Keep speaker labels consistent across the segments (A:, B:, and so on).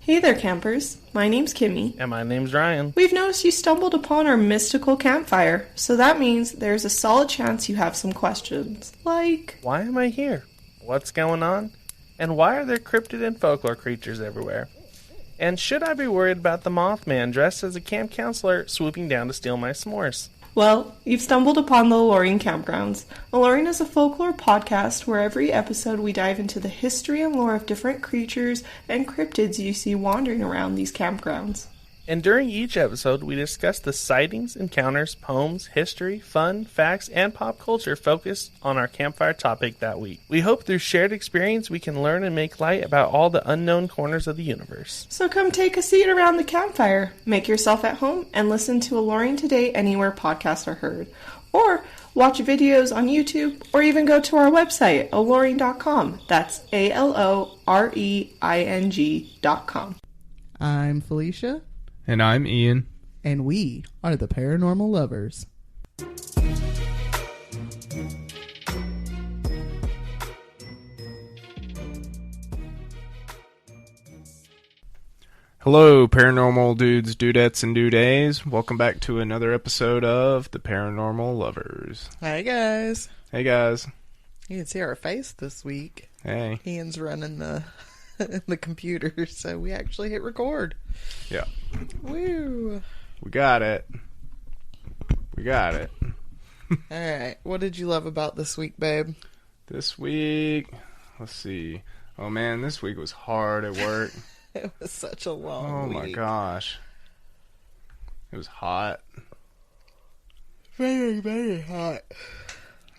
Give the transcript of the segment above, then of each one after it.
A: Hey there, campers. My name's Kimmy.
B: And my name's Ryan.
A: We've noticed you stumbled upon our mystical campfire, so that means there's a solid chance you have some questions. Like,
B: why am I here? What's going on? And why are there cryptid and folklore creatures everywhere? And should I be worried about the Mothman dressed as a camp counselor swooping down to steal my s'mores?
A: well, you've stumbled upon the Alluring Campgrounds. Alluring is a folklore podcast where every episode we dive into the history and lore of different creatures and cryptids you see wandering around these campgrounds.
B: And during each episode, we discuss the sightings, encounters, poems, history, fun, facts, and pop culture focused on our campfire topic that week. We hope through shared experience we can learn and make light about all the unknown corners of the universe.
A: So come take a seat around the campfire, make yourself at home, and listen to Alluring Today anywhere podcasts are heard. Or watch videos on YouTube, or even go to our website, alluring.com. That's ALOREING.com.
C: I'm Felicia.
D: And I'm Ian.
C: And we are the Paranormal Lovers.
D: Hello, paranormal dudes, dudettes, and dudays. Welcome back to another episode of the Paranormal Lovers.
C: Hi, guys.
D: Hey, guys.
C: You can see our face this week.
D: Hey.
C: Ian's running the the computer, so we actually hit record.
D: Yeah.
C: Woo.
D: We got it. We got it.
C: Alright, what did you love about this week, babe?
D: This week, let's see. Oh, man, this week was hard at work.
C: It was such a long week.
D: Oh, my gosh. It was hot.
C: Very, very hot.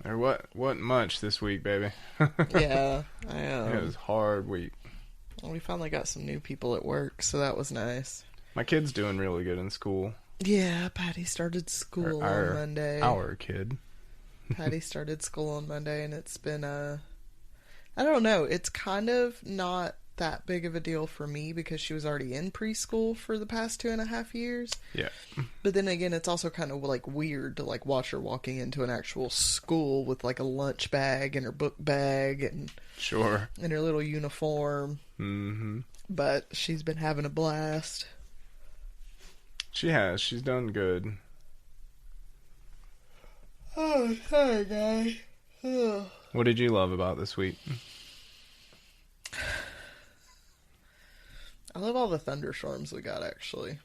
D: There wasn't much this week, baby.
C: Yeah,
D: It was a hard week.
C: We finally got some new people at work, so that was nice.
D: My kid's doing really good in school.
C: Yeah, Patty started school on Monday.
D: Our kid.
C: Patty started school on Monday, and it's been, I don't know, it's kind of not that big of a deal for me because she was already in preschool for the past 2.5 years.
D: Yeah.
C: But then again, it's also kind of like weird to like watch her walking into an actual school with like a lunch bag and her book bag and
D: Sure.
C: and her little uniform.
D: Mm-hmm.
C: But she's been having a blast.
D: She has. She's done good.
C: Oh, sorry, guys. Oh.
D: What did you love about this week?
C: I love all the thunderstorms we got, actually.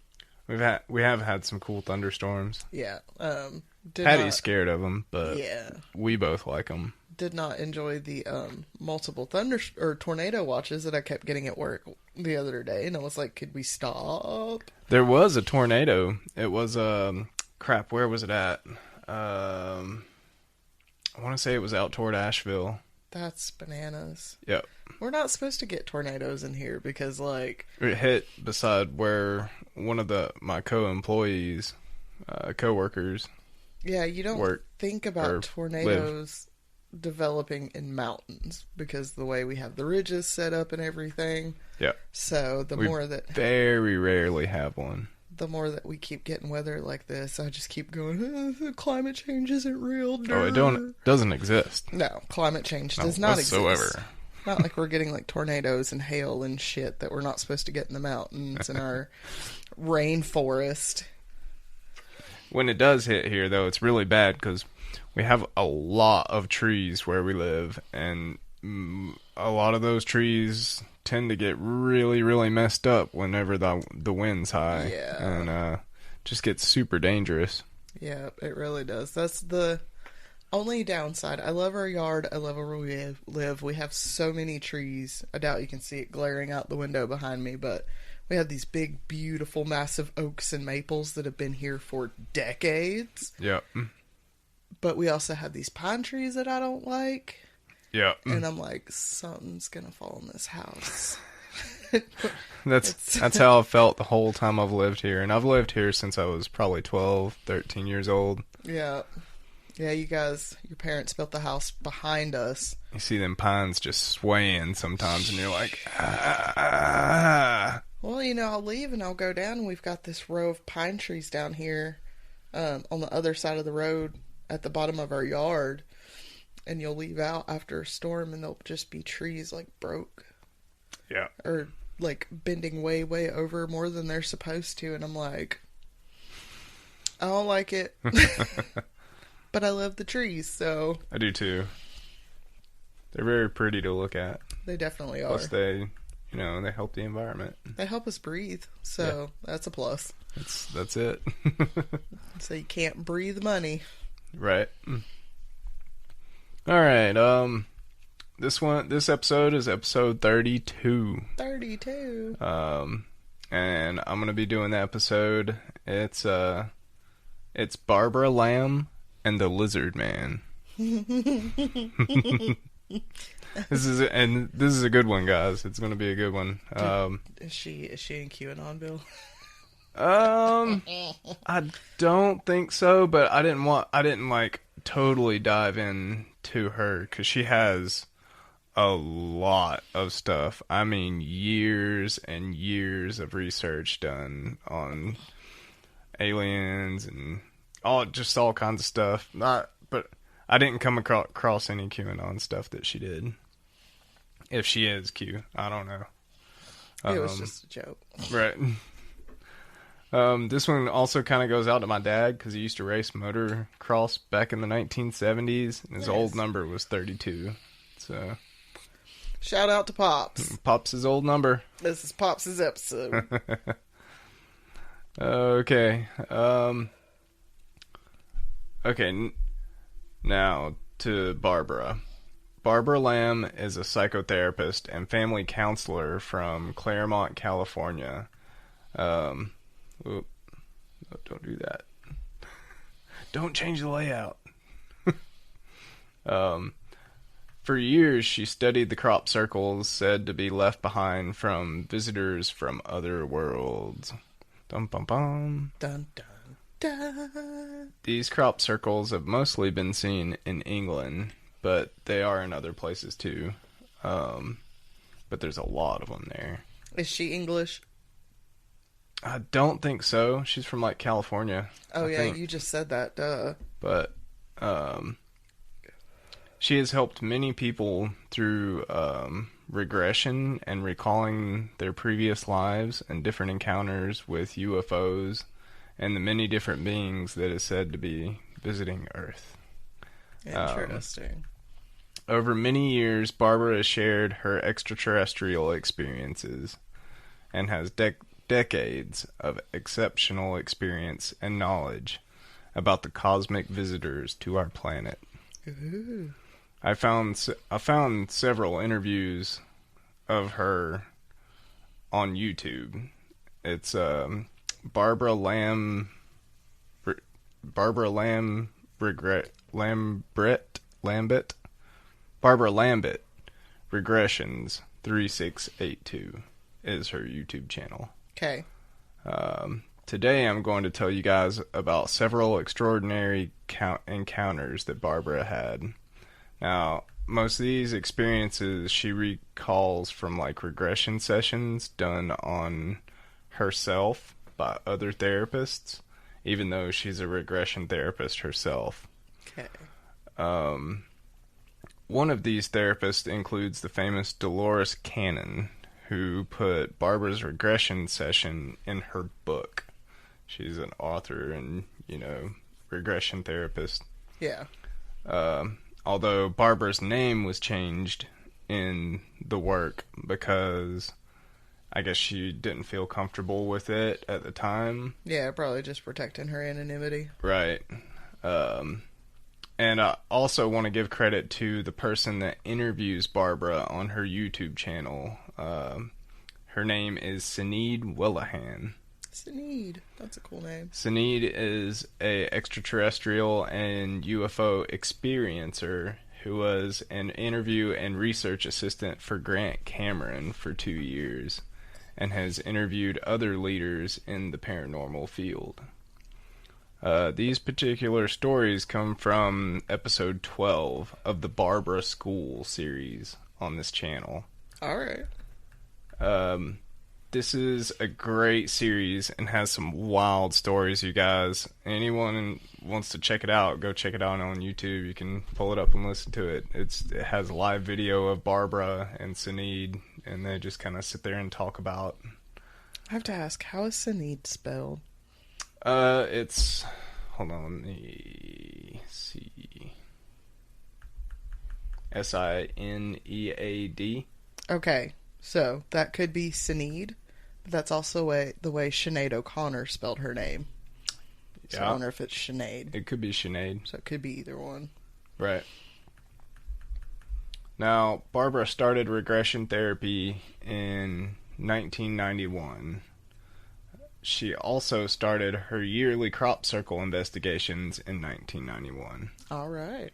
D: We have had some cool thunderstorms.
C: Yeah.
D: Patty's scared of them, but
C: yeah,
D: we both like them.
C: did not enjoy the multiple tornado watches that I kept getting at work the other day, and I was like, could we stop?
D: There was a tornado. It was crap, where was it at? I want to say it was out toward Asheville.
C: That's bananas.
D: Yep.
C: We're not supposed to get tornadoes in here because, like,
D: It hit beside where one of my co-employees, co-workers.
C: yeah, you don't think about tornadoes developing in mountains because the way we have the ridges set up and everything.
D: Yeah.
C: So
D: We very rarely have one.
C: the more that we keep getting weather like this, I just keep going, climate change isn't real.
D: Oh, it doesn't exist.
C: No, climate change does
D: No,
C: not
D: whatsoever.
C: exist. Not like we're getting like tornadoes and hail and shit that we're not supposed to get in the mountains and our rainforest.
D: When it does hit here, though, it's really bad because we have a lot of trees where we live, and a lot of those trees tend to get really, really messed up whenever the wind's high.
C: Yeah.
D: And just gets super dangerous.
C: Yeah, it really does. That's the only downside. I love our yard. I love where we live. We have so many trees. I doubt you can see it glaring out the window behind me, but we have these big, beautiful, massive oaks and maples that have been here for decades.
D: Yep.
C: But we also have these pine trees that I don't like.
D: Yep.
C: And I'm like, something's gonna fall in this house.
D: That's how I've felt the whole time I've lived here. And I've lived here since I was probably 12, 13 years old.
C: Yeah. Yeah, you guys, your parents built the house behind us.
D: You see them pines just swaying sometimes, and you're like, ah.
C: Well, you know, I'll leave and I'll go down, and we've got this row of pine trees down here on the other side of the road at the bottom of our yard. And you'll leave out after a storm, and there'll just be trees, like, broke.
D: Yeah.
C: Or like bending way, way over more than they're supposed to. And I'm like, I don't like it. But I love the trees, so.
D: I do too. They're very pretty to look at.
C: They definitely are.
D: Plus they, they help the environment.
C: They help us breathe, so that's a plus.
D: That's it.
C: So you can't breathe money.
D: Right. All right. This episode is episode 32.
C: 32.
D: And I'm gonna be doing the episode. It's Barbara Lamb and the Lizard Man. This is a good one, guys. It's gonna be a good one.
C: Is she in QAnon, Bill?
D: I don't think so, but I didn't like totally dive into her because she has a lot of stuff. I mean, years and years of research done on aliens and all kinds of stuff. But I didn't come across any QAnon stuff that she did. If she is Q, I don't know.
C: It was just a joke.
D: Right. This one also kind of goes out to my dad because he used to race motocross back in the 1970s, and his old number was 32. So,
C: shout out to Pops.
D: Pops' old number.
C: This is Pops' episode.
D: Okay. Okay. Now to Barbara. Barbara Lamb is a psychotherapist and family counselor from Claremont, California. Don't do that. Don't change the layout. For years, she studied the crop circles said to be left behind from visitors from other worlds. Dum bum bum.
C: Dun dun dun.
D: These crop circles have mostly been seen in England, but they are in other places too. But there's a lot of them there.
C: Is she English?
D: I don't think so. She's from like California.
C: Oh,
D: I
C: yeah,
D: think.
C: you just said that. Duh.
D: But she has helped many people through regression and recalling their previous lives and different encounters with UFOs and the many different beings that is said to be visiting Earth.
C: Interesting.
D: Over many years, Barbara has shared her extraterrestrial experiences and has decades of exceptional experience and knowledge about the cosmic visitors to our planet.
C: Ooh.
D: I found several interviews of her on YouTube. It's Barbara Lamb Lambert Regressions 3682 is her YouTube channel.
C: Okay.
D: Today I'm going to tell you guys about several extraordinary encounters that Barbara had. Now, most of these experiences she recalls from like regression sessions done on herself by other therapists, even though she's a regression therapist herself.
C: Okay.
D: One of these therapists includes the famous Dolores Cannon, who put Barbara's regression session in her book. She's an author and, regression therapist.
C: Yeah.
D: Although Barbara's name was changed in the work because I guess she didn't feel comfortable with it at the time.
C: Yeah, probably just protecting her anonymity.
D: Right. And I also want to give credit to the person that interviews Barbara on her YouTube channel. Her name is Sinead Willihan.
C: Sinead. That's a cool name.
D: Sinead is a extraterrestrial and UFO experiencer who was an interview and research assistant for Grant Cameron for 2 years and has interviewed other leaders in the paranormal field. These particular stories come from episode 12 of the Barbara School series on this channel.
C: All right.
D: This is a great series and has some wild stories, you guys. Anyone wants to check it out, go check it out on YouTube. You can pull it up and listen to it. It has live video of Barbara and Sinead and they just kind of sit there and talk about.
C: I have to ask, how is Sinead spelled?
D: It's, hold on, let me see. Sinead.
C: Okay, so that could be Sinead, but that's also the way Sinead O'Connor spelled her name. So I wonder if it's Sinead.
D: It could be Sinead.
C: So it could be either one.
D: Right. Now, Barbara started regression therapy in 1991. She also started her yearly crop circle investigations in 1991.
C: All right.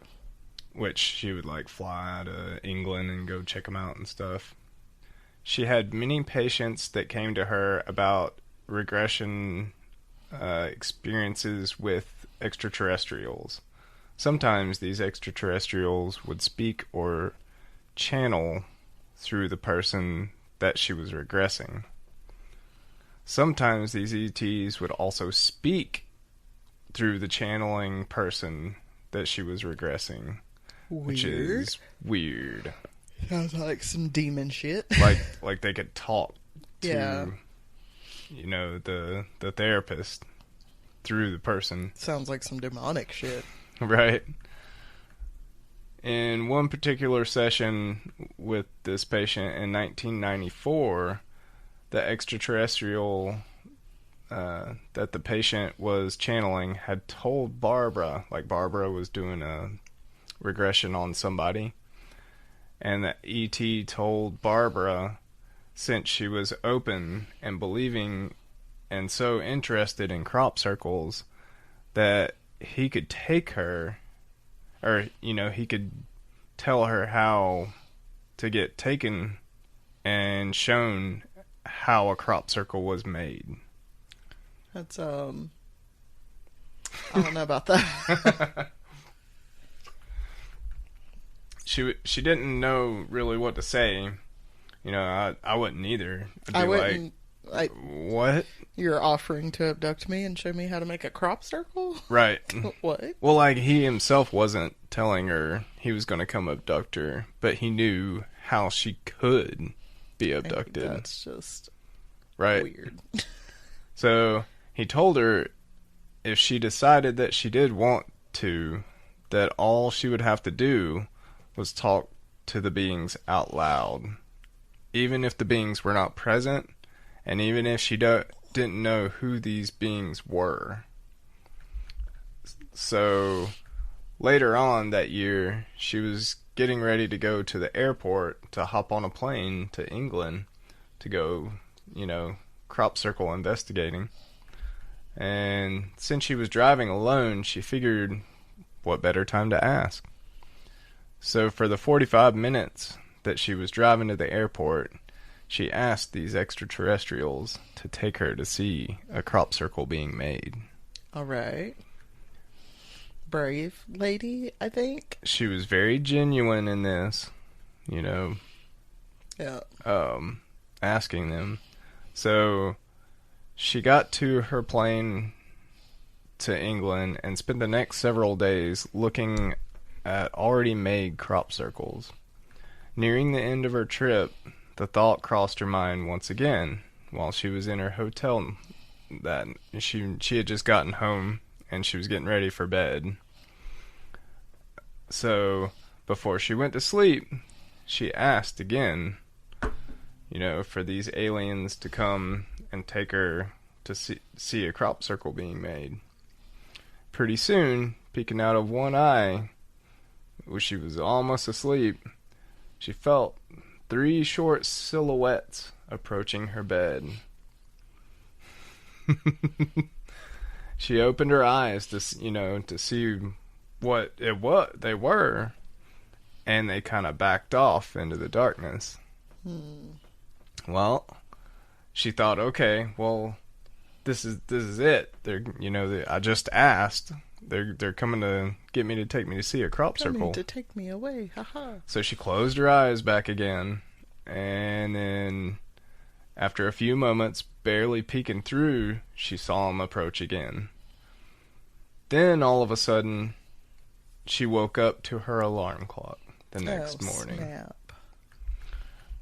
D: Which she would like fly to England and go check them out and stuff. She had many patients that came to her about regression experiences with extraterrestrials. Sometimes these extraterrestrials would speak or channel through the person that she was regressing. Sometimes these ETs would also speak through the channeling person that she was regressing.
C: Weird.
D: Which is weird.
C: Sounds like some demon shit.
D: like they could talk to, you know, the therapist through the person.
C: Sounds like some demonic shit.
D: Right. In one particular session with this patient in 1994, the extraterrestrial that the patient was channeling had told Barbara, like Barbara was doing a regression on somebody, and the ET told Barbara, since she was open and believing and so interested in crop circles, that he could take her, or, you know, he could tell her how to get taken and shown how a crop circle was made.
C: That's, I don't know about that.
D: She didn't know really what to say. You know, I wouldn't either.
C: I wouldn't. Like,
D: what?
C: You're offering to abduct me and show me how to make a crop circle?
D: Right.
C: What?
D: Well, like, he himself wasn't telling her he was going to come abduct her, but he knew how she could be abducted.
C: That's just weird.
D: So he told her if she decided that she did want to, that all she would have to do was talk to the beings out loud. Even if the beings were not present, and even if she didn't know who these beings were. So later on that year, she was getting ready to go to the airport to hop on a plane to England to go, you know, crop circle investigating. And since she was driving alone, she figured, what better time to ask? So for the 45 minutes that she was driving to the airport, she asked these extraterrestrials to take her to see a crop circle being made.
C: All right. Brave lady, I think.
D: She was very genuine in this, you know.
C: Yeah.
D: Asking them. So she got to her plane to England and spent the next several days looking at already made crop circles. Nearing the end of her trip, the thought crossed her mind once again while she was in her hotel that she had just gotten home and she was getting ready for bed. So before she went to sleep, she asked again, you know, for these aliens to come and take her to see a crop circle being made. Pretty soon, peeking out of one eye, when she was almost asleep, she felt 3 short silhouettes approaching her bed. She opened her eyes to see what they were, and they kind of backed off into the darkness. Well, she thought, okay, well, this is it. I just asked. They're coming to get me to take me to see a crop circle.
C: Coming to take me away, haha.
D: So she closed her eyes back again, and then after a few moments, barely peeking through, she saw him approach again. Then all of a sudden, she woke up to her alarm clock the next morning.
C: Snap.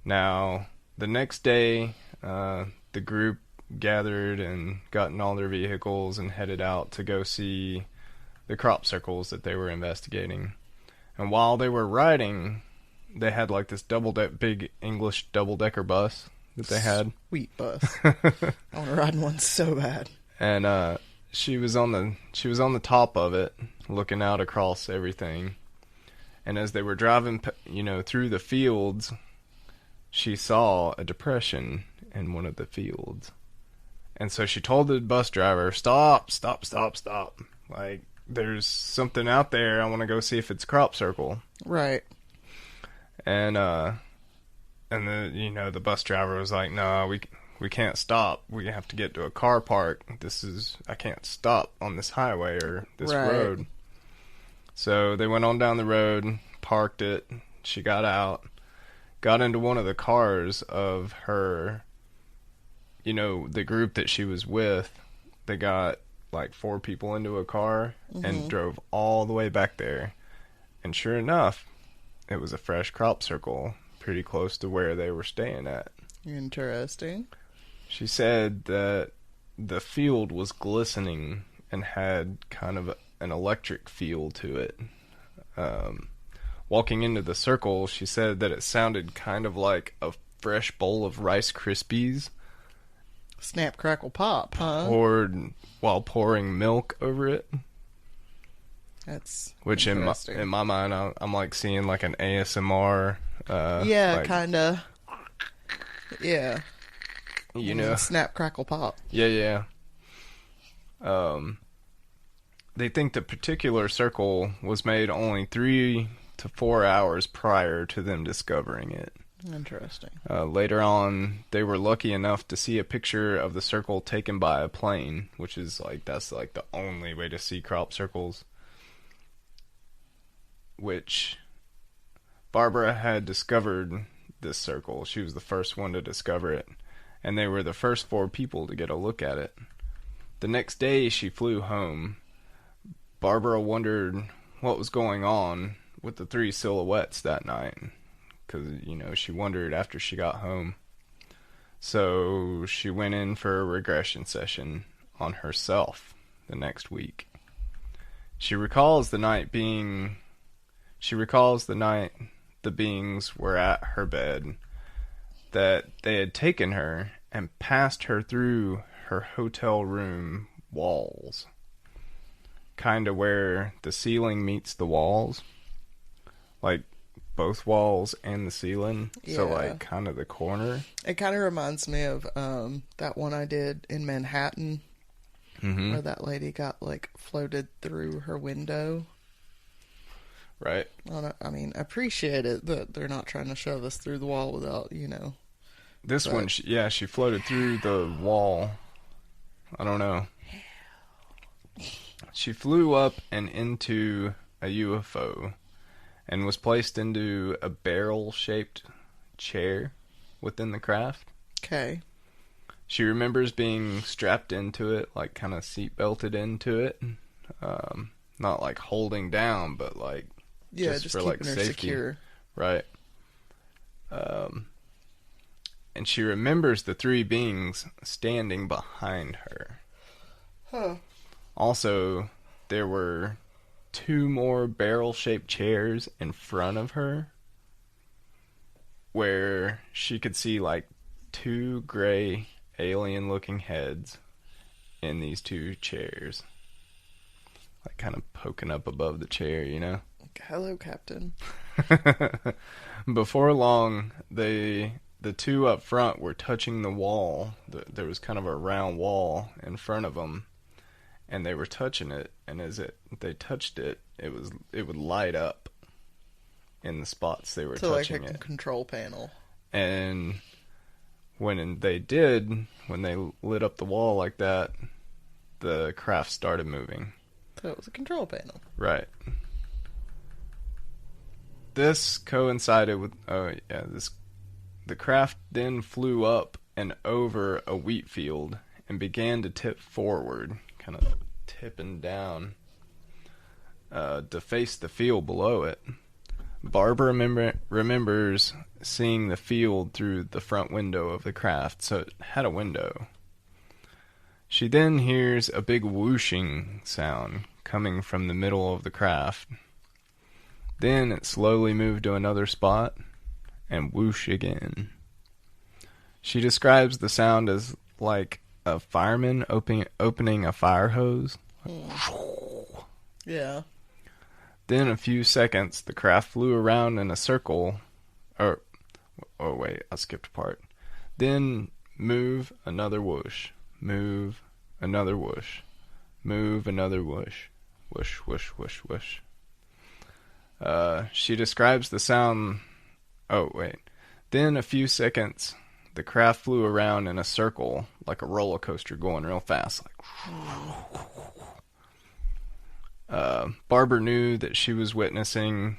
D: Now, the next day, the group gathered and got in all their vehicles and headed out to go see the crop circles that they were investigating. And while they were riding, they had like this big English double-decker bus that they had.
C: Sweet bus. I want to ride in one so bad.
D: And she was on the top of it, looking out across everything. And as they were driving, through the fields, she saw a depression in one of the fields. And so she told the bus driver, stop. Like, there's something out there. I want to go see if it's a crop circle.
C: Right.
D: And the bus driver was like, no, we can't stop. We have to get to a car park. I can't stop on this highway or this road. So they went on down the road, parked it. She got out, got into one of the cars of her, the group that she was with. They got like 4 people into a car and drove all the way back there. And sure enough, it was a fresh crop circle pretty close to where they were staying at.
C: Interesting.
D: She said that the field was glistening and had kind of an electric feel to it. Walking into the circle, she said that it sounded kind of like a fresh bowl of Rice Krispies.
C: Snap, crackle, pop, huh?
D: Poured while pouring milk over it.
C: That's
D: which in my mind, I'm like seeing like an ASMR.
C: Yeah, kind of. Yeah. Snap, crackle, pop.
D: Yeah. They think the particular circle was made only 3 to 4 hours prior to them discovering it.
C: Interesting.
D: Later on, they were lucky enough to see a picture of the circle taken by a plane, which is that's like the only way to see crop circles. Which Barbara had discovered this circle. She was the first one to discover it, and they were the first 4 people to get a look at it. The next day, she flew home. Barbara wondered what was going on with the 3 silhouettes that night, because, she wondered after she got home. So she went in for a regression session on herself the next week. She recalls the night the beings were at her bed, that they had taken her and passed her through her hotel room walls, kind of where the ceiling meets the walls, like both walls and the ceiling.
C: Yeah.
D: So kind of the corner.
C: It kind of reminds me of that one I did in Manhattan, where that lady got floated through her window.
D: Right.
C: I mean, I appreciate it that they're not trying to shove us through the wall without,
D: This one, she floated through the wall. I don't know. She flew up and into a UFO and was placed into a barrel-shaped chair within the craft.
C: Okay.
D: She remembers being strapped into it, kind of seat-belted into it. Not holding down, but
C: just
D: for
C: keeping her
D: safety.
C: secure.
D: Right. And she remembers the 3 beings standing behind her.
C: Huh.
D: Also, there were 2 more barrel-shaped chairs in front of her, where she could see 2 gray alien-looking heads in these 2 chairs, kind of poking up above the chair,
C: Hello, Captain.
D: Before long, the 2 up front were touching the wall. There was kind of a round wall in front of them, and they were touching it. And as they touched it, it would light up in the spots they were touching
C: a control panel.
D: And when they lit up the wall like that, the craft started moving.
C: So it was a control panel.
D: Right. This coincided with the craft then flew up and over a wheat field and began to tip forward, kind of tipping down to face the field below it. Barbara remembers seeing the field through the front window of the craft, so it had a window. She then hears a big whooshing sound coming from the middle of the craft. Then it slowly moved to another spot, and whoosh again. She describes the sound as like a fireman opening a fire hose.
C: Yeah.
D: Then a few seconds, the craft flew around in a circle. Oh wait, I skipped a part. Then move, another whoosh. Move, another whoosh. Move, another whoosh. Whoosh, whoosh, whoosh, whoosh. She describes the sound... Oh, wait. Then a few seconds, the craft flew around in a circle like a roller coaster going real fast. Barbara knew that she was witnessing...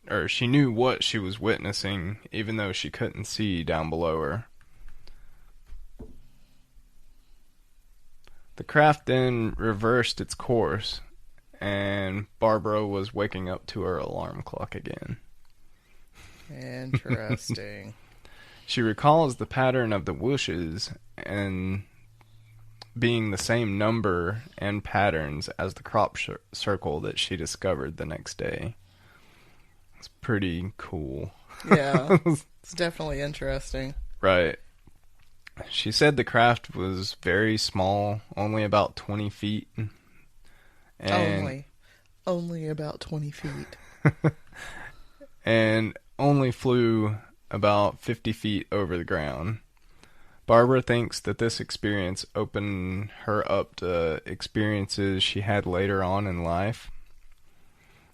D: Or she knew what she was witnessing, even though she couldn't see down below her. The craft then reversed its course, and Barbara was waking up to her alarm clock again.
C: Interesting.
D: She recalls the pattern of the whooshes and being the same number and patterns as the crop circle that she discovered the next day. It's pretty cool.
C: Yeah, it's definitely interesting.
D: Right. She said the craft was very small, only about 20 feet. And
C: Only about 20 feet.
D: And only flew about 50 feet over the ground. Barbara thinks that this experience opened her up to experiences she had later on in life.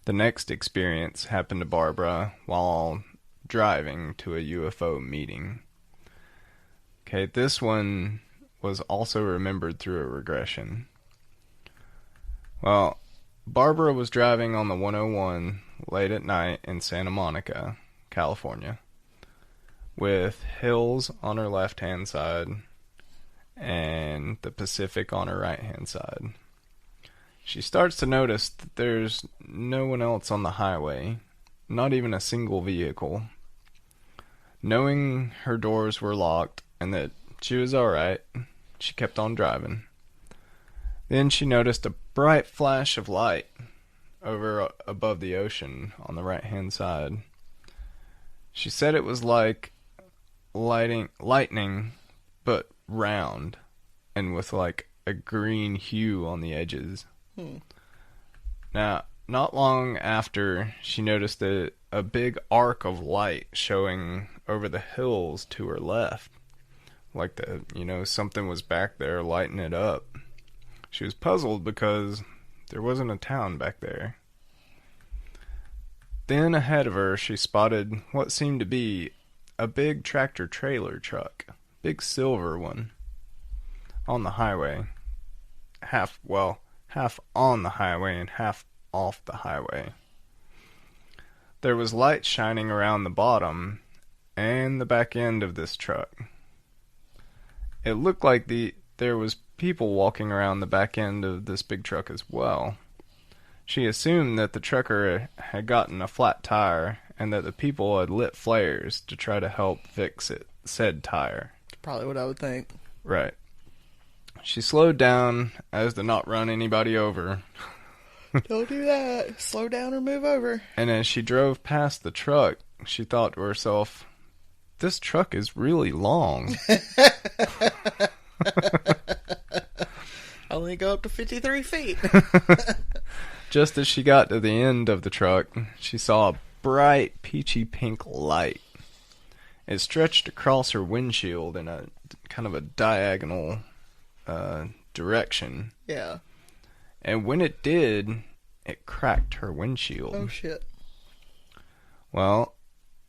D: The next experience happened to Barbara while driving to a UFO meeting. Okay, this one was also remembered through a regression. Well, Barbara was driving on the 101 late at night in Santa Monica, California, with hills on her left-hand side and the Pacific on her right-hand side. She starts to notice that there's no one else on the highway, not even a single vehicle. Knowing her doors were locked and that she was alright, she kept on driving. Then she noticed a bright flash of light over above the ocean on the right-hand side. She said it was like lightning, but round, and with like a green hue on the edges. Now, not long after, she noticed a big arc of light showing over the hills to her left. Like something was back there lighting it up. She was puzzled because there wasn't a town back there. Then ahead of her, she spotted what seemed to be a big tractor-trailer truck. Big silver one. On the highway. Half on the highway and half off the highway. There was light shining around the bottom and the back end of this truck. It looked like there was people walking around the back end of this big truck as well. She assumed that the trucker had gotten a flat tire and that the people had lit flares to try to help fix said tire.
C: Probably what I would think.
D: Right. She slowed down as to not run anybody over.
C: Don't do that. Slow down or move over.
D: And as she drove past the truck, she thought to herself, this truck is really long.
C: Only go up to 53 feet.
D: Just as she got to the end of the truck, she saw a bright peachy pink light. It stretched across her windshield in a kind of a diagonal direction.
C: Yeah.
D: And when it did, it cracked her windshield.
C: Oh, shit.
D: Well,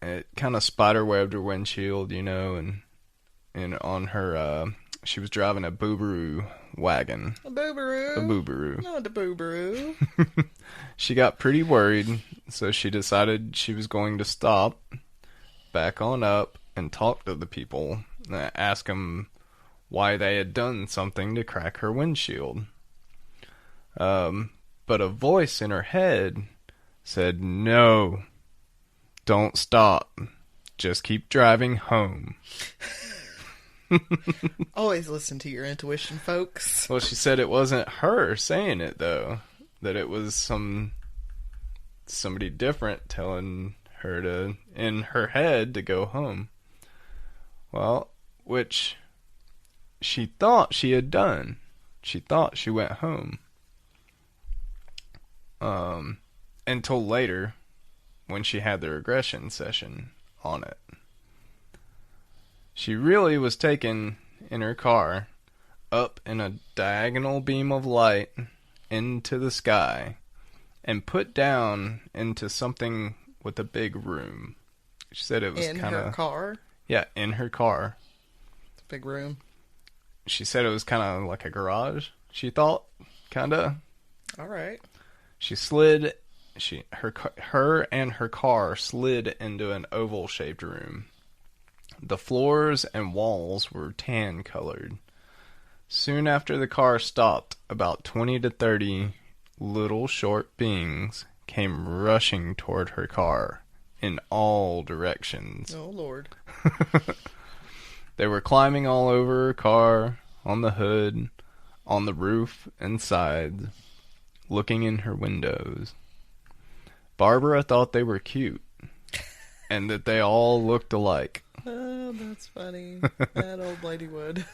D: it kind of spiderwebbed her windshield, and on her, she was driving a Boobaroo wagon.
C: A Boobaroo?
D: A Boobaroo.
C: Not a Boobaroo.
D: She got pretty worried, so she decided she was going to stop, back on up, and talk to the people, ask them why they had done something to crack her windshield. But a voice in her head said, "No, Don't stop. Just keep driving home.
C: Always listen to your intuition, folks.
D: Well, she said it wasn't her saying it, though. That it was somebody different telling her to, in her head, to go home. Well, which she thought she had done. She thought she went home. Until later, when she had the regression session on it. She really was taken in her car up in a diagonal beam of light into the sky and put down into something with a big room. She said it was kind of...
C: In her car?
D: Yeah, in her car.
C: It's a big room.
D: She said it was kind of like a garage, she thought. Kind of.
C: All right.
D: She slid... Her and her car slid into an oval-shaped room. The floors and walls were tan-colored. Soon after the car stopped, about 20 to 30 little short beings came rushing toward her car in all directions.
C: Oh, Lord.
D: They were climbing all over her car, on the hood, on the roof and sides, looking in her windows. Barbara thought they were cute, and that they all looked alike.
C: Oh, that's funny. That old lady would.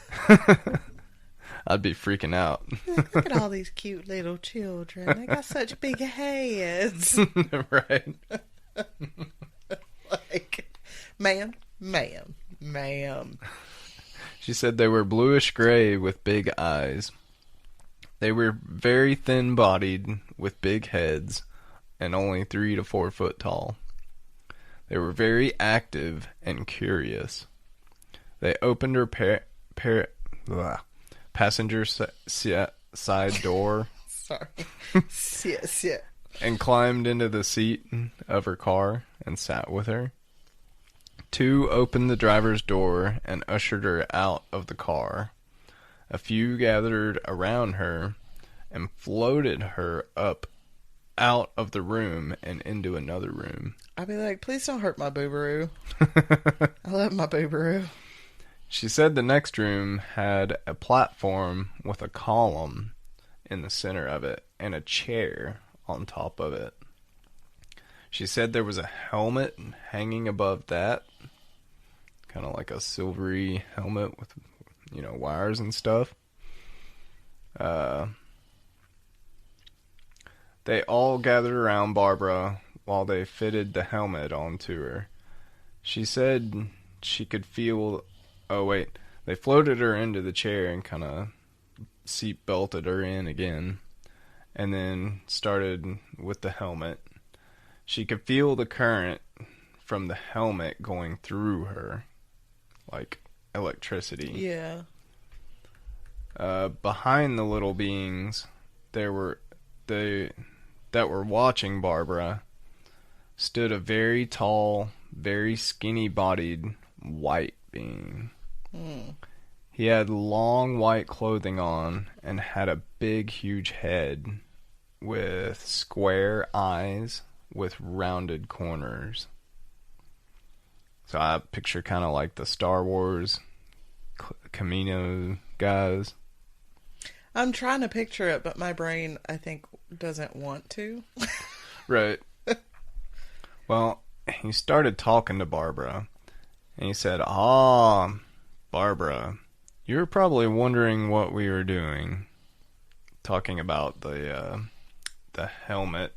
D: I'd be freaking out.
C: Look at all these cute little children. They got such big heads.
D: Right.
C: Like, ma'am.
D: She said they were bluish gray with big eyes. They were very thin-bodied with big heads and only 3 to 4 foot tall. They were very active and curious. They opened her passenger side door.
C: Sorry. Sit.
D: And climbed into the seat of her car and sat with her. 2 opened the driver's door and ushered her out of the car. A few gathered around her and floated her up out of the room and into another room.
C: I'd be like, please don't hurt my boobaroo. I love my boobaroo.
D: She said the next room had a platform with a column in the center of it and a chair on top of it. She said there was a helmet hanging above that, kind of like a silvery helmet with, wires and stuff. They all gathered around Barbara while they fitted the helmet onto her. She said she could feel... Oh, wait. They floated her into the chair and kind of seat belted her in again. And then started with the helmet. She could feel the current from the helmet going through her. Like electricity.
C: Yeah.
D: Behind the little beings, that were watching Barbara stood a very tall, very skinny-bodied white being. He had long white clothing on and had a big, huge head with square eyes with rounded corners. So I picture kind of like the Star Wars Camino guys.
C: I'm trying to picture it, but my brain, I think, doesn't want to.
D: Right. Well, he started talking to Barbara, and he said, Barbara, you're probably wondering what we were doing. Talking about the helmet.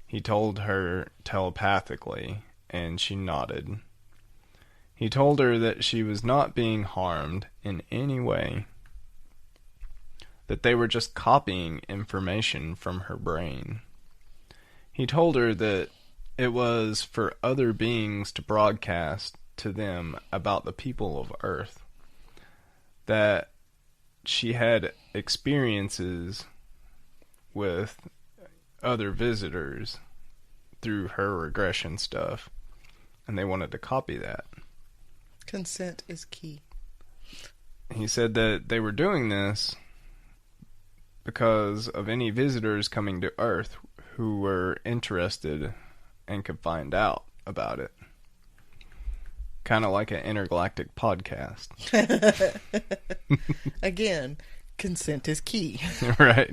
D: He told her telepathically, and she nodded. He told her that she was not being harmed in any way. That they were just copying information from her brain. He told her that it was for other beings to broadcast to them about the people of Earth. That she had experiences with other visitors through her regression stuff, and they wanted to copy that.
C: Consent is key.
D: He said that they were doing this because of any visitors coming to Earth who were interested and could find out about it. Kind of like an intergalactic podcast.
C: Again, consent is key.
D: Right.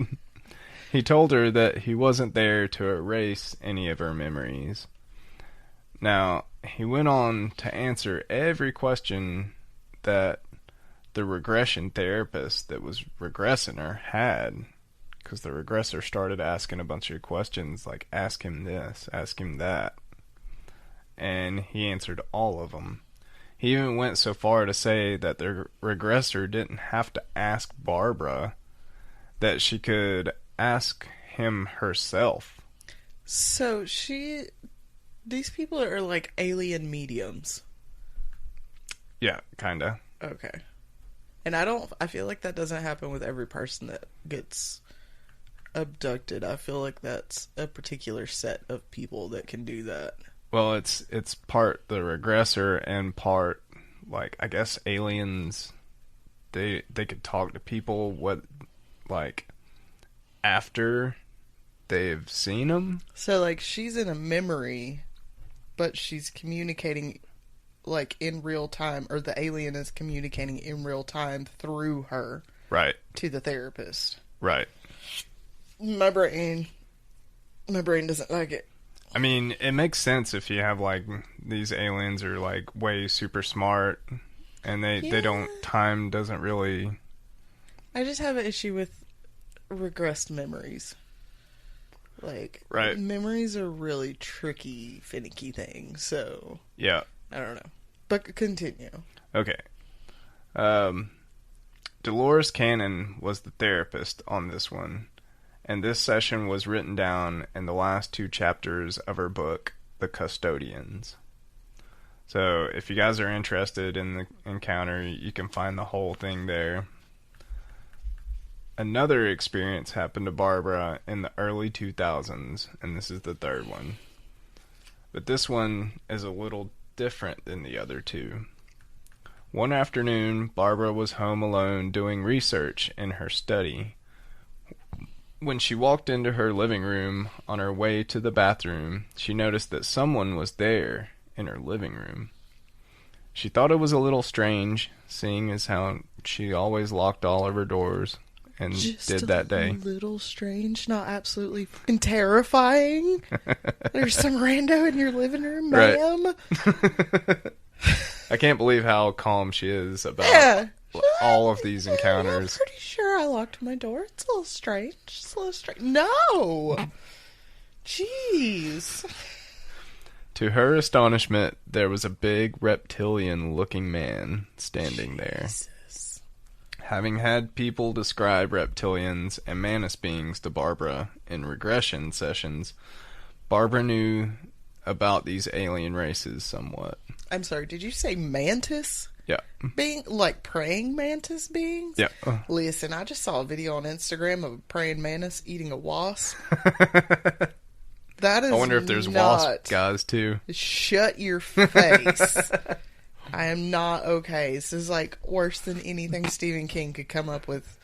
D: He told her that he wasn't there to erase any of her memories. Now, he went on to answer every question that the regression therapist that was regressing her had. Because the regressor started asking a bunch of questions like, ask him this, ask him that. And he answered all of them. He even went so far to say that the regressor didn't have to ask Barbara, that she could ask him herself.
C: So these people are like alien mediums.
D: Yeah, kinda.
C: Okay. And I feel like that doesn't happen with every person that gets abducted. I feel like that's a particular set of people that can do that.
D: Well, it's part the regressor and part, like, I guess aliens, they could talk to people after they've seen them.
C: So, like, she's in a memory, but she's communicating, like, in real time, or the alien is communicating in real time through her.
D: Right.
C: To the therapist.
D: Right.
C: My brain doesn't like it.
D: I mean, it makes sense if you have, like, these aliens are, like, way super smart, and they don't, time doesn't really...
C: I just have an issue with regressed memories. Like,
D: right.
C: Memories are really tricky, finicky things, so...
D: Yeah.
C: I don't know. But continue.
D: Okay. Dolores Cannon was the therapist on this one. And this session was written down in the last 2 chapters of her book, The Custodians. So if you guys are interested in the encounter, you can find the whole thing there. Another experience happened to Barbara in the early 2000s, and this is the 3rd one. But this one is a little different than the other 2. One afternoon, Barbara was home alone doing research in her study. When she walked into her living room on her way to the bathroom, she noticed that someone was there in her living room. She thought it was a little strange, seeing as how she always locked all of her doors, and did that day.
C: A little strange, not absolutely fucking terrifying. There's some rando in your living room, ma'am.
D: Right. I can't believe how calm she is about all of these encounters.
C: I'm pretty sure I locked my door. It's a little strange. It's a little strange. No! Jeez.
D: To her astonishment, there was a big reptilian-looking man standing there.
C: Jesus.
D: Having had people describe reptilians and mantis beings to Barbara in regression sessions, Barbara knew about these alien races somewhat.
C: I'm sorry, did you say mantis?
D: Yeah.
C: Being like praying mantis beings?
D: Yeah.
C: Listen, I just saw a video on Instagram of a praying mantis eating a wasp. That is
D: I wonder if there's wasp guys too.
C: Shut your face. I am not okay. This is like worse than anything Stephen King could come up with.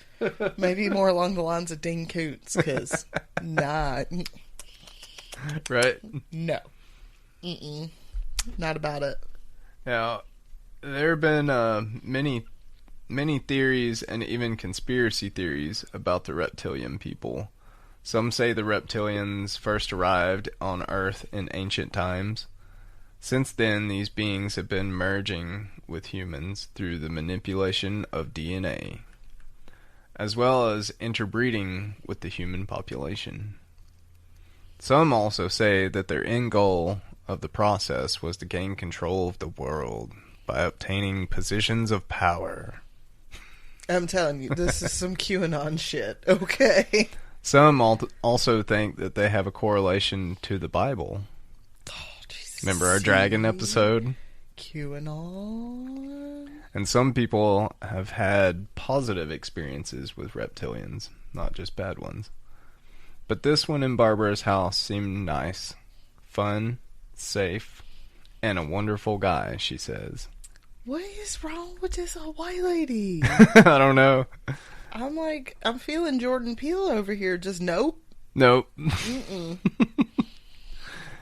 C: Maybe more along the lines of Dean Koontz, because not.
D: Right?
C: No. Not about it.
D: Now, there have been many theories and even conspiracy theories about the reptilian people. Some say the reptilians first arrived on Earth in ancient times. Since then, these beings have been merging with humans through the manipulation of DNA, as well as interbreeding with the human population. Some also say that their end goal of the process was to gain control of the world by obtaining positions of power.
C: I'm telling you, this is some QAnon shit, okay?
D: Some also think that they have a correlation to the Bible.
C: Oh, Jesus.
D: Remember our dragon episode?
C: QAnon.
D: And some people have had positive experiences with reptilians, not just bad ones. But this one in Barbara's house seemed nice, fun, safe, and a wonderful guy, she says.
C: What is wrong with this white lady?
D: I don't know.
C: I'm feeling Jordan Peele over here. Just nope.
D: Nope.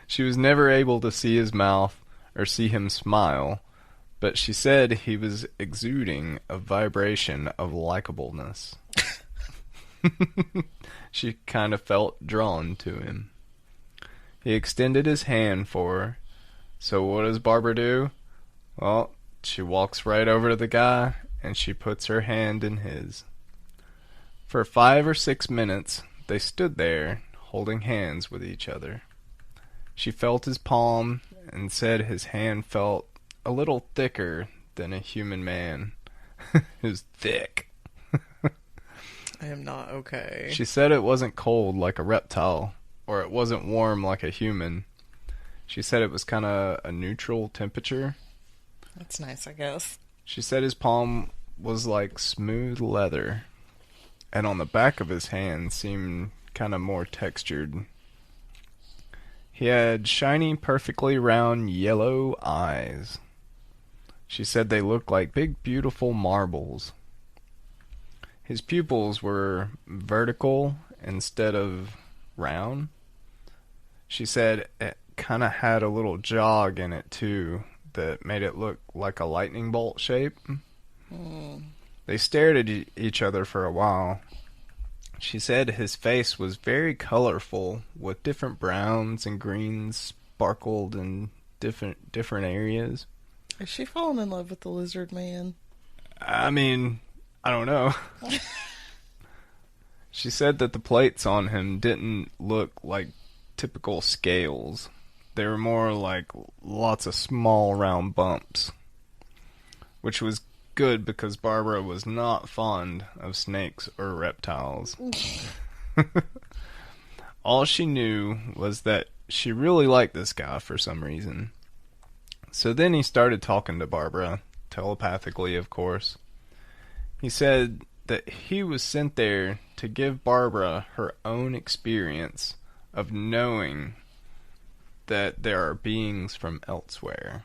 D: She was never able to see his mouth or see him smile, but she said he was exuding a vibration of likableness. She kind of felt drawn to him. He extended his hand for her. So what does Barbara do? Well, she walks right over to the guy, and she puts her hand in his. For 5 or 6 minutes, they stood there, holding hands with each other. She felt his palm, and said his hand felt a little thicker than a human man. It was thick.
C: I am not okay.
D: She said it wasn't cold like a reptile, or it wasn't warm like a human. She said it was kind of a neutral temperature.
C: That's nice, I guess.
D: She said his palm was like smooth leather, and on the back of his hand seemed kind of more textured. He had shiny, perfectly round yellow eyes. She said they looked like big, beautiful marbles. His pupils were vertical instead of round. She said it kind of had a little jog in it, too, that made it look like a lightning bolt shape. They stared at each other for a while. She said his face was very colorful, with different browns and greens sparkled in different areas.
C: Is she falling in love with the lizard man?
D: I mean, I don't know. She said that the plates on him didn't look like typical scales. They were more like lots of small round bumps, which was good because Barbara was not fond of snakes or reptiles. All she knew was that she really liked this guy for some reason. So then he started talking to Barbara, telepathically, of course. He said that he was sent there to give Barbara her own experience of knowing that there are beings from elsewhere.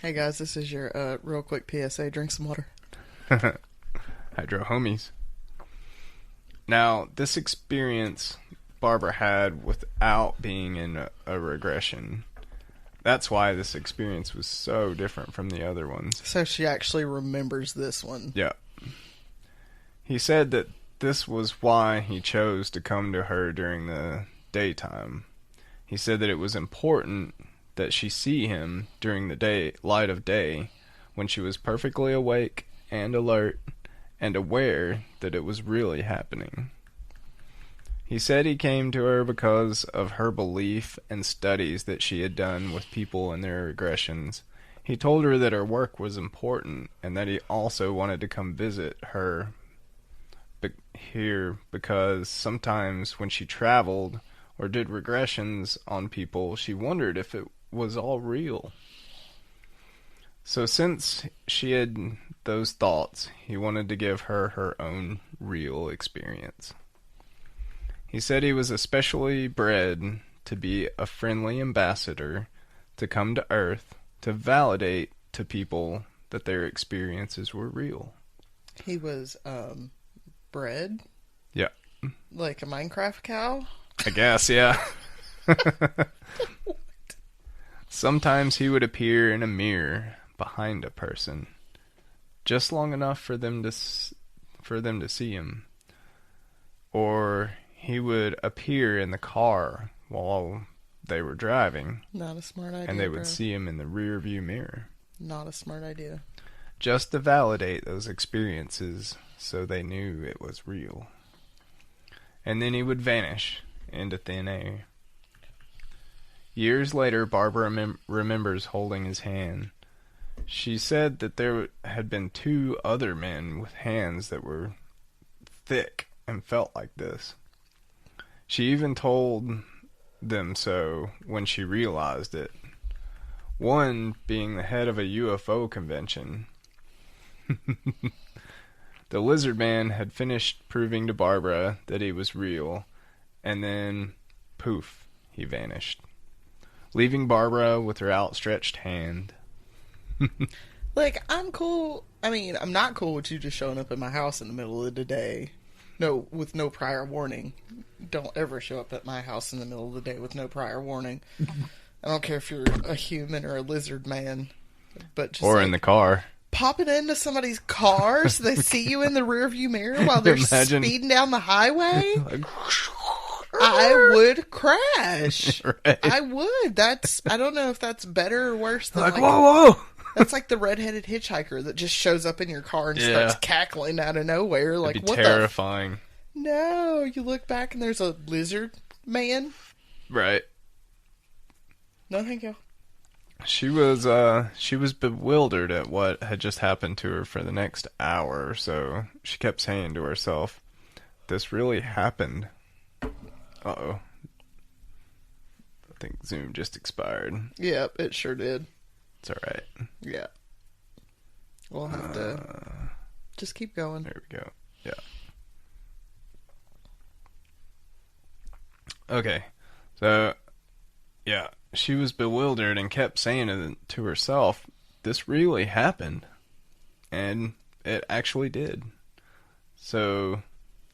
C: Hey guys, this is your real quick PSA. Drink some water.
D: Hydro homies. Now, this experience Barbara had without being in a regression. That's why this experience was so different from the other ones.
C: So she actually remembers this one.
D: Yeah. He said that this was why he chose to come to her during the daytime. He said that it was important that she see him during the light of day, when she was perfectly awake and alert and aware that it was really happening. He said he came to her because of her belief and studies that she had done with people and their regressions. He told her that her work was important and that he also wanted to come visit her here because sometimes when she traveled or did regressions on people, she wondered if it was all real. So since she had those thoughts, he wanted to give her her own real experience. He said he was especially bred to be a friendly ambassador, to come to Earth, to validate to people that their experiences were real.
C: He was, bred?
D: Yeah.
C: Like a Minecraft cow?
D: I guess, yeah. Sometimes he would appear in a mirror behind a person, just long enough for them to see him. Or he would appear in the car while they were driving.
C: Not a smart idea,
D: and they would see him in the rear view mirror.
C: Not a smart idea.
D: Just to validate those experiences so they knew it was real. And then he would vanish into thin air. Years later, Barbara remembers holding his hand. She said that there had been 2 other men with hands that were thick and felt like this. She even told them so when she realized it. One being the head of a UFO convention. The lizard man had finished proving to Barbara that he was real, and then, poof, he vanished, leaving Barbara with her outstretched hand.
C: Like, I'm cool. I mean, I'm not cool with you just showing up at my house in the middle of the day. No, with no prior warning. Don't ever show up at my house in the middle of the day with no prior warning. I don't care if you're a human or a lizard man. But just
D: Or in the car.
C: popping into somebody's car so they see you in the rearview mirror while they're speeding down the highway. I would crash.
D: Right.
C: I would. I don't know if that's better or worse than
D: Like, whoa!
C: That's like the redheaded hitchhiker that just shows up in your car and starts cackling out of nowhere. Like,
D: It'd be
C: what
D: terrifying.
C: No, you look back and there's a lizard man.
D: Right.
C: No, thank you.
D: She was bewildered at what had just happened to her for the next hour or so. She kept saying to herself, "This really happened." Uh-oh. I think Zoom just expired.
C: Yep, it sure did.
D: It's alright.
C: Yeah. We'll have to just keep going.
D: There we go. Yeah. Okay. So, yeah. She was bewildered and kept saying it to herself, "This really happened." And it actually did. So,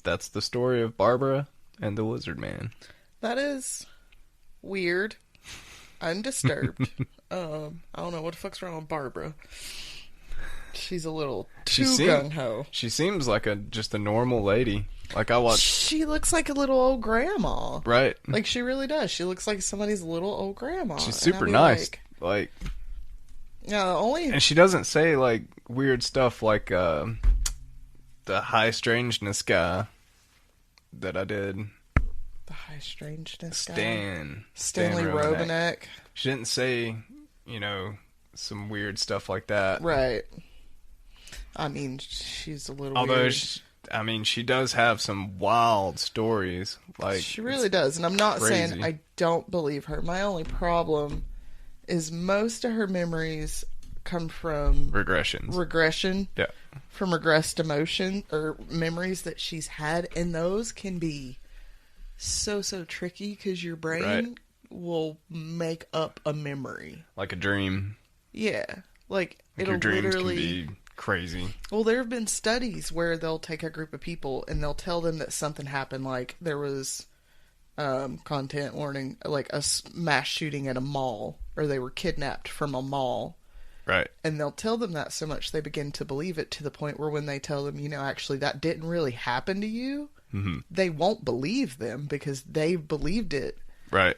D: that's the story of Barbara and the Lizard Man.
C: That is weird. Undisturbed. I don't know what the fuck's wrong with Barbara. She's a little too gung-ho.
D: She seems like just a normal lady. Like I watched.
C: She looks like a little old grandma.
D: Right.
C: Like she really does. She looks like somebody's little old grandma.
D: She's super nice. Like. And she doesn't say like weird stuff like the high strangeness guy that I did.
C: The high strangeness guy?
D: Stanley
C: Robinek.
D: She didn't say, some weird stuff like that.
C: Right. I mean, she's a little
D: Although,
C: weird.
D: She does have some wild stories. Like
C: she really does. And I'm not saying I don't believe her. My only problem is most of her memories come from... Regression.
D: Yeah.
C: From regressed emotion or memories that she's had. And those can be so tricky because your brain will make up a memory.
D: Like a dream.
C: Yeah. Like it'll
D: your dreams
C: literally...
D: can be crazy.
C: Well, there have been studies where they'll take a group of people and they'll tell them that something happened, like there was content warning, like a mass shooting at a mall, or they were kidnapped from a mall.
D: Right.
C: And they'll tell them that so much they begin to believe it to the point where when they tell them, actually that didn't really happen to you, they won't believe them because they've believed it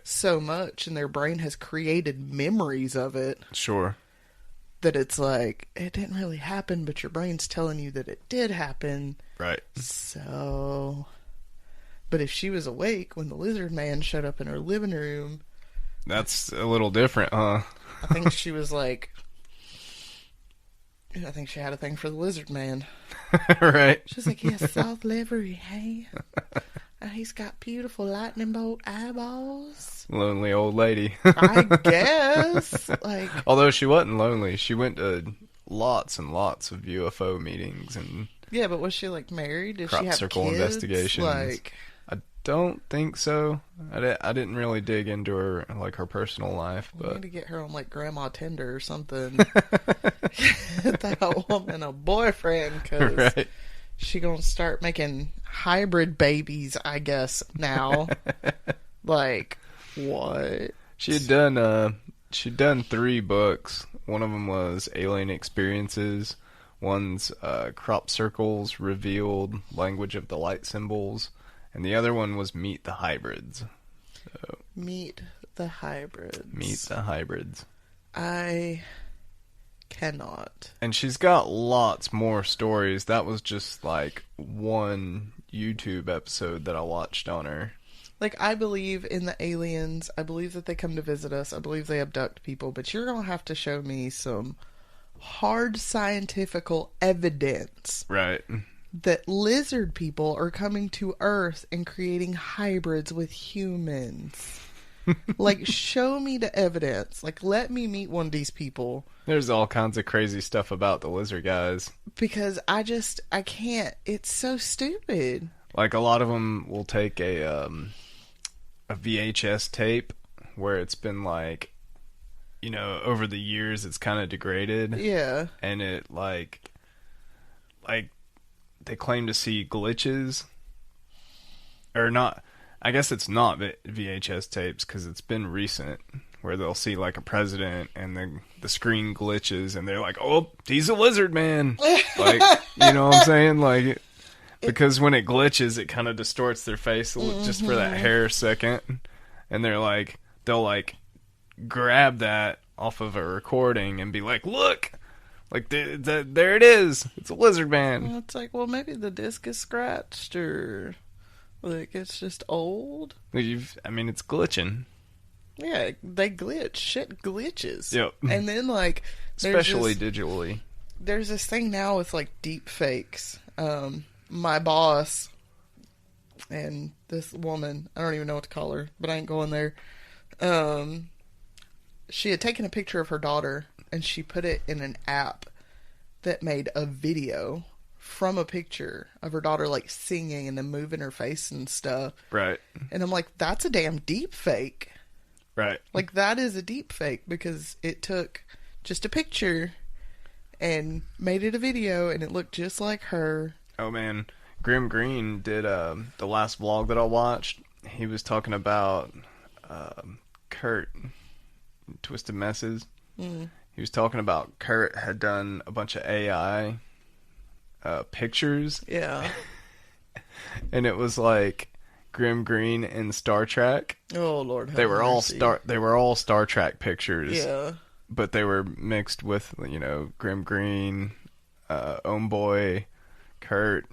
C: so much and their brain has created memories of it.
D: Sure.
C: That it's like, it didn't really happen, but your brain's telling you that it did happen.
D: Right.
C: So... But if she was awake when the lizard man showed up in her living room...
D: That's a little different, huh?
C: I think she was like... I think she had a thing for the lizard man.
D: Right.
C: She's like, he has soft livery, hey? And he's got beautiful lightning bolt eyeballs.
D: Lonely old lady.
C: I guess. Like,
D: although she wasn't lonely. She went to lots and lots of UFO meetings and...
C: Yeah, but was she, like, married? Did
D: crop
C: she have
D: circle
C: kids?
D: investigations.
C: Like...
D: I don't think so. I didn't really dig into her, like, her personal life, but...
C: We need to get her on, like, Grandma Tinder or something. Get that woman a boyfriend, because she gonna start making hybrid babies, I guess, now. Like, what?
D: She'd done 3 books. One of them was Alien Experiences. One's Crop Circles Revealed Language of the Light Symbols. And the other one was Meet the Hybrids. So,
C: Meet the Hybrids.
D: Meet the Hybrids.
C: I cannot.
D: And she's got lots more stories. That was just like one YouTube episode that I watched on her.
C: Like, I believe in the aliens. I believe that they come to visit us. I believe they abduct people. But you're going to have to show me some hard scientifical evidence.
D: Right.
C: That lizard people are coming to Earth and creating hybrids with humans. Like, show me the evidence. Like, let me meet one of these people.
D: There's all kinds of crazy stuff about the lizard guys.
C: Because I can't. It's so stupid.
D: Like, a lot of them will take a VHS tape where it's been, like, over the years it's kind of degraded.
C: Yeah.
D: And it, like... they claim to see glitches or not. I guess it's not VHS tapes because it's been recent where they'll see like a president and the screen glitches and they're like, oh, he's a lizard man. Like, you know what I'm saying? Like, because when it glitches, it kind of distorts their face just for that hair second. And they'll like grab that off of a recording and be like, look, like there it is. It's a lizard man.
C: It's like, well, maybe the disc is scratched or like it's just old.
D: I mean, it's glitching.
C: Yeah, they glitch. Shit glitches.
D: Yep.
C: And then, like...
D: Especially digitally.
C: There's this thing now with, like, deep fakes. My boss and this woman, I don't even know what to call her, but I ain't going there. She had taken a picture of her daughter, and she put it in an app that made a video from a picture of her daughter, like, singing and then moving her face and stuff.
D: Right.
C: And I'm like, that's a damn deep fake.
D: Right.
C: Like, that is a deep fake because it took just a picture and made it a video and it looked just like her.
D: Oh, man. Grim Green did the last vlog that I watched. He was talking about Kurt, Twisted Messes.
C: Mm.
D: He was talking about Kurt had done a bunch of AI pictures.
C: Yeah.
D: And it was like Grim Green in Star Trek.
C: Oh Lord,
D: they were all Star Trek pictures.
C: Yeah,
D: but they were mixed with, you know, Grim Green, Homeboy, Kurt,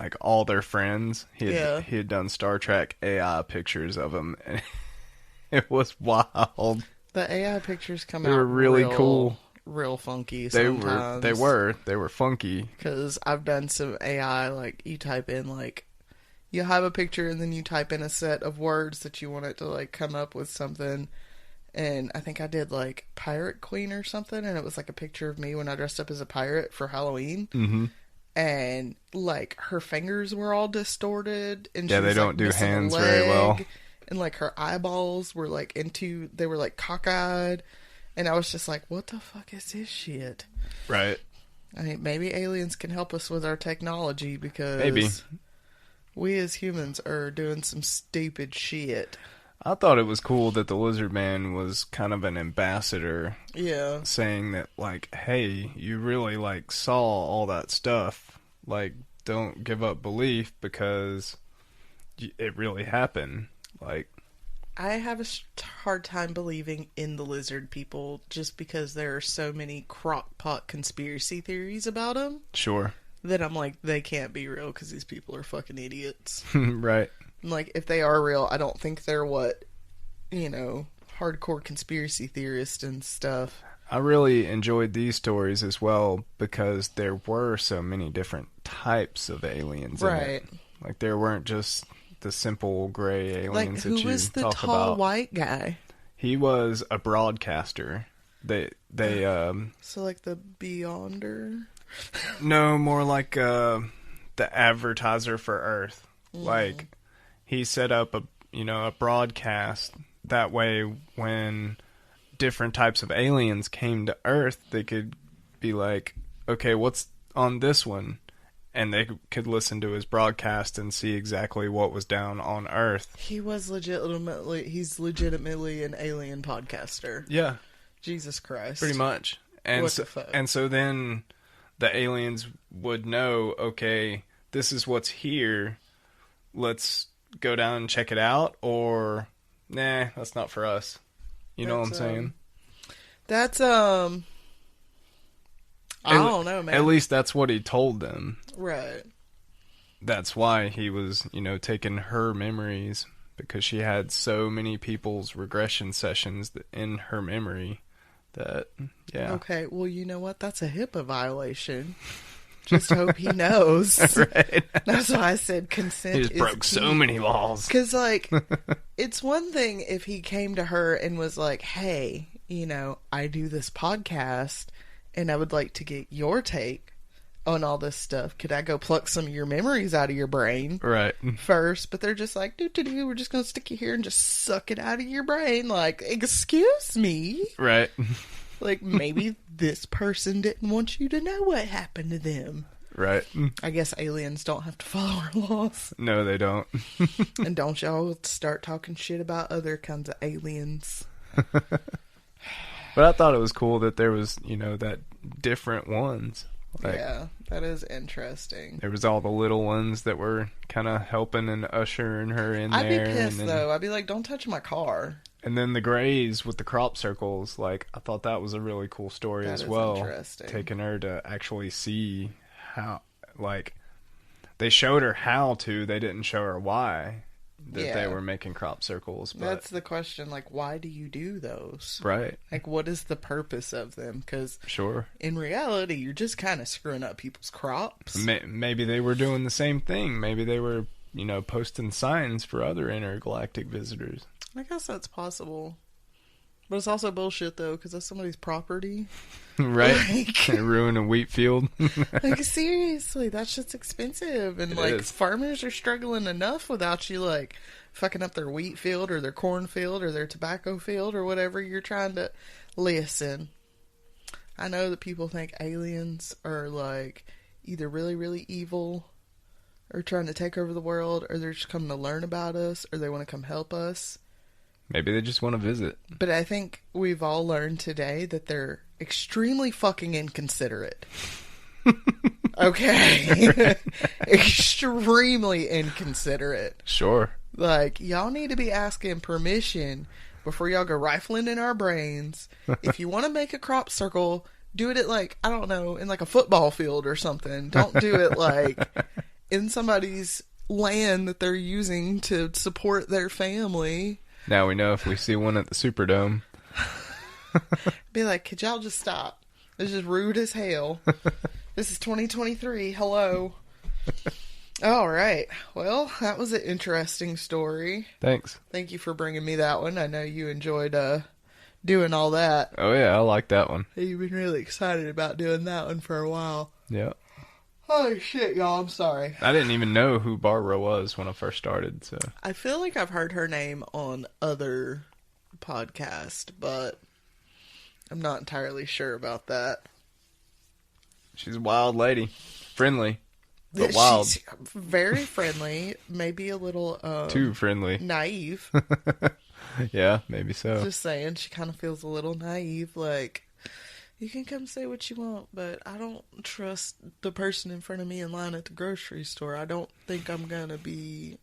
D: like all their friends. He had done Star Trek AI pictures of them, and it was wild.
C: The AI pictures come out.
D: They were really cool,
C: real funky.
D: They
C: sometimes.
D: They were funky.
C: Because I've done some AI, like you type in like. You have a picture and then you type in a set of words that you want it to like come up with something. And I think I did like Pirate Queen or something. And it was like a picture of me when I dressed up as a pirate for Halloween.
D: Mm-hmm.
C: And like her fingers were all distorted. And
D: yeah, they don't do hands very well.
C: And like her eyeballs were like they were like cockeyed. And I was just like, what the fuck is this shit?
D: Right.
C: I mean, maybe aliens can help us with our technology because...
D: Maybe.
C: We as humans are doing some stupid shit.
D: I thought it was cool that the Lizard Man was kind of an ambassador.
C: Yeah.
D: Saying that, like, hey, you really, like, saw all that stuff. Like, don't give up belief because it really happened. Like,
C: I have a hard time believing in the lizard people just because there are so many crock-pot conspiracy theories about them.
D: Sure.
C: That I'm like, they can't be real because these people are fucking idiots.
D: Right.
C: Like, if they are real, I don't think they're hardcore conspiracy theorists and stuff.
D: I really enjoyed these stories as well because there were so many different types of aliens in it. Like, there weren't just the simple gray aliens that you talk about. Like, who was the tall
C: white guy?
D: He was a broadcaster. So
C: like the Beyonder?
D: No, more like the advertiser for Earth. Mm. Like, he set up a broadcast. That way, when different types of aliens came to Earth, they could be like, okay, what's on this one? And they could listen to his broadcast and see exactly what was down on Earth.
C: He's legitimately an alien podcaster.
D: Yeah.
C: Jesus Christ.
D: Pretty much. And so then the aliens would know, okay, this is what's here. Let's go down and check it out, or nah, that's not for us. You know what I'm saying?
C: That's I don't know, man.
D: At least that's what he told them.
C: Right.
D: That's why he was, taking her memories, because she had so many people's regression sessions in her memory. Yeah.
C: Okay, well, you know what? That's a HIPAA violation. Just hope he knows.
D: Right.
C: That's why I said consent.
D: He just broke so many laws.
C: Because, like, it's one thing if he came to her and was like, hey, I do this podcast and I would like to get your take on all this stuff. Could I go pluck some of your memories out of your brain?
D: Right.
C: First, but they're just like, we're just going to stick you here and just suck it out of your brain. Like, excuse me?
D: Right.
C: Like, maybe this person didn't want you to know what happened to them.
D: Right.
C: I guess aliens don't have to follow our laws.
D: No, they don't.
C: And don't y'all start talking shit about other kinds of aliens.
D: But I thought it was cool that there was, that different ones. Like,
C: yeah, that is interesting.
D: there was all the little ones that were kind of helping and ushering her in
C: I'd
D: there.
C: be pissed,
D: and
C: though. I'd be like, don't touch my car.
D: And then the Greys with the crop circles, like, I thought that was a really cool story
C: That
D: as
C: is
D: well.
C: interesting.
D: Taking her to actually see how, like, they showed her how to, they didn't show her why that they were making crop circles. But,
C: that's the question, like, why do you do those?
D: right.
C: Like, what is the purpose of them? Because
D: Sure.
C: in reality, you're just kind of screwing up people's crops.
D: Maybe they were doing the same thing. Maybe they were, posting signs for other intergalactic visitors.
C: I guess that's possible. But it's also bullshit, though, because that's somebody's property.
D: Right?
C: Like,
D: Ruin a wheat field.
C: like, seriously, that shit's expensive. And,
D: It
C: like,
D: is.
C: farmers are struggling enough without you, like, fucking up their wheat field or their corn field or their tobacco field or whatever you're trying to... Listen, I know that people think aliens are, like, either really, really evil or trying to take over the world, or they're just coming to learn about us, or they want to come help us.
D: Maybe they just want to visit.
C: But I think we've all learned today that they're extremely fucking inconsiderate. Okay? Extremely inconsiderate.
D: Sure.
C: Like, y'all need to be asking permission before y'all go rifling in our brains. If you want to make a crop circle, do it at, like, I don't know, in, like, a football field or something. Don't do it, like, in somebody's land that they're using to support their family.
D: Now we know if we see one at the Superdome.
C: Be like, could y'all just stop? This is rude as hell. This is 2023. Hello. All right. Well, that was an interesting story.
D: Thanks.
C: Thank you for bringing me that one. I know you enjoyed doing all that.
D: Oh, yeah, I like that one.
C: You've been really excited about doing that one for a while.
D: Yeah.
C: Holy shit, y'all. I'm sorry.
D: I didn't even know who Barbara was when I first started, so.
C: I feel like I've heard her name on other podcasts, but I'm not entirely sure about that.
D: She's a wild lady. Friendly, but wild.
C: She's very friendly, maybe a little
D: Too friendly.
C: naive.
D: Yeah, maybe so.
C: Just saying, she kind of feels a little naive, like, you can come say what you want, but I don't trust the person in front of me in line at the grocery store. I don't think I'm gonna be,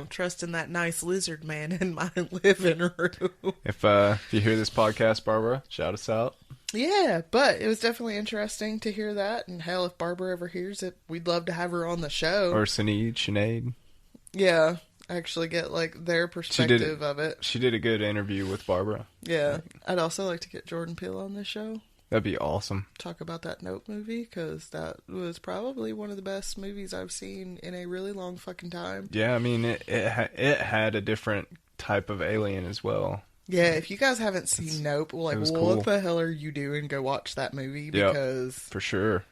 C: trusting that nice lizard man in my living room.
D: If you hear this podcast, Barbara, shout us out.
C: Yeah, but it was definitely interesting to hear that, and hell, if Barbara ever hears it, we'd love to have her on the show.
D: Or Sinead.
C: Yeah, actually get, like, their perspective of it.
D: She did a good interview with Barbara.
C: Yeah, I'd also like to get Jordan Peele on this show.
D: That'd be awesome.
C: Talk about that Nope movie, because that was probably one of the best movies I've seen in a really long fucking time.
D: Yeah, I mean, it had a different type of alien as well.
C: Yeah, if you guys haven't seen Nope, like, what
D: cool.
C: the hell are you doing? Go watch that movie, because
D: for sure.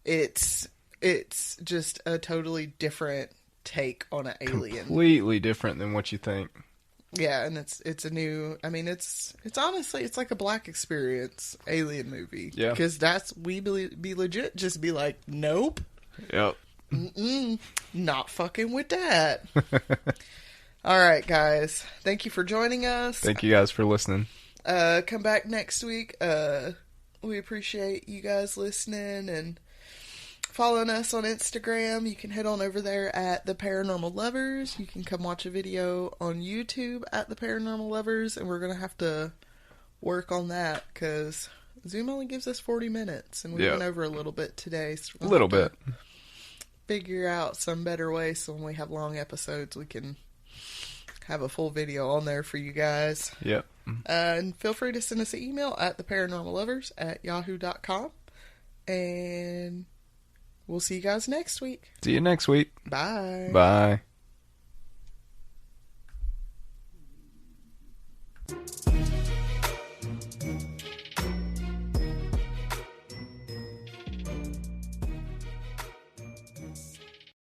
C: it's just a totally different take on an alien.
D: Completely different than what you think.
C: Yeah, and it's a new. I mean, it's honestly, it's like a Black Experience alien movie.
D: Yeah,
C: because be legit. Just be like, nope.
D: Yep.
C: Not fucking with that. All right, guys. Thank you for joining us.
D: Thank you guys for listening.
C: Come back next week. We appreciate you guys listening and following us on Instagram. You can head on over there at The Paranormal Lovers. You can come watch a video on YouTube at The Paranormal Lovers, and we're going to have to work on that because Zoom only gives us 40 minutes, and we went over a little bit today. So
D: a little bit.
C: Figure out some better way so when we have long episodes, we can have a full video on there for you guys.
D: Yep.
C: And feel free to send us an email at theparanormallovers@yahoo.com. And we'll see you guys next week.
D: See you next week.
C: Bye.
D: Bye.